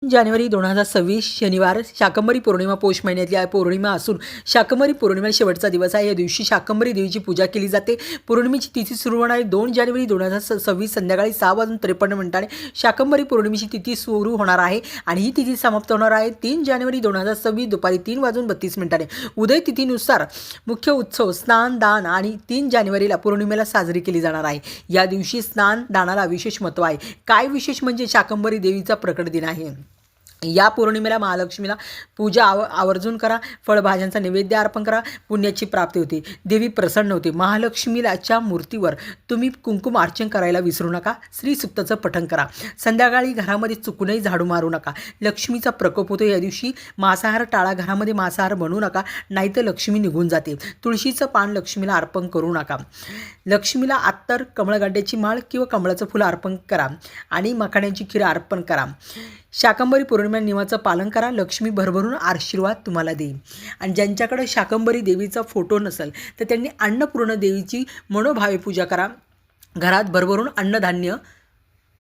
जानेवारी 2026 शनिवार शाकंभरी पौर्णिमा पौष महिन्यातली पौर्णिमा असून शाकंभरी पौर्णिमेला शेवटचा दिवस आहे। या दिवशी शाकंभरी देवीची पूजा केली जाते। पौर्णिमेची तिथी सुरू होणार आहे 2 जानेवारी 2026 संध्याकाळी 6:53 शाकंभरी पौर्णिमेची तिथी सुरू होणार आहे आणि ही तिथी समाप्त होणार आहे 3 जानेवारी 2026 दुपारी 3:32 उदय तिथीनुसार मुख्य उत्सव स्नान दान आणि 3 जानेवारीला पौर्णिमेला साजरी केली जाणार आहे। या दिवशी स्नान दानाला विशेष महत्त्व आहे। काय विशेष म्हणजे शाकंभरी देवीचा प्रकट दिन आहे। या पौर्णिमेला महालक्ष्मीला पूजा आवर्जून करा, फळभाज्यांचा नैवेद्य अर्पण करा, पुण्याची प्राप्ती होते, देवी प्रसन्न होते। महालक्ष्मीच्या मूर्तीवर तुम्ही कुंकुम अर्चन करायला विसरू नका। श्री सुक्ताचं पठण करा। संध्याकाळी घरामध्ये चुकूनही झाडू मारू नका, लक्ष्मीचा प्रकोप होतो। या दिवशी मांसाहार टाळा, घरामध्ये मांसाहार बनवू नका, नाहीतर लक्ष्मी निघून जाते। तुळशीचं पान लक्ष्मीला अर्पण करू नका। लक्ष्मीला अत्तर, कमळगड्ड्याची माळ किंवा कमळाचं फुलं अर्पण करा आणि मखाण्याची खीर अर्पण करा। शाकंभरी पौर्णिमा नियमाचं पालन करा, लक्ष्मी भरभरून आशीर्वाद तुम्हाला देईल। आणि ज्यांच्याकडे शाकंभरी देवीचा फोटो नसेल तर त्यांनी अन्नपूर्ण देवीची मनोभावे पूजा करा। घरात भरभरून अन्नधान्य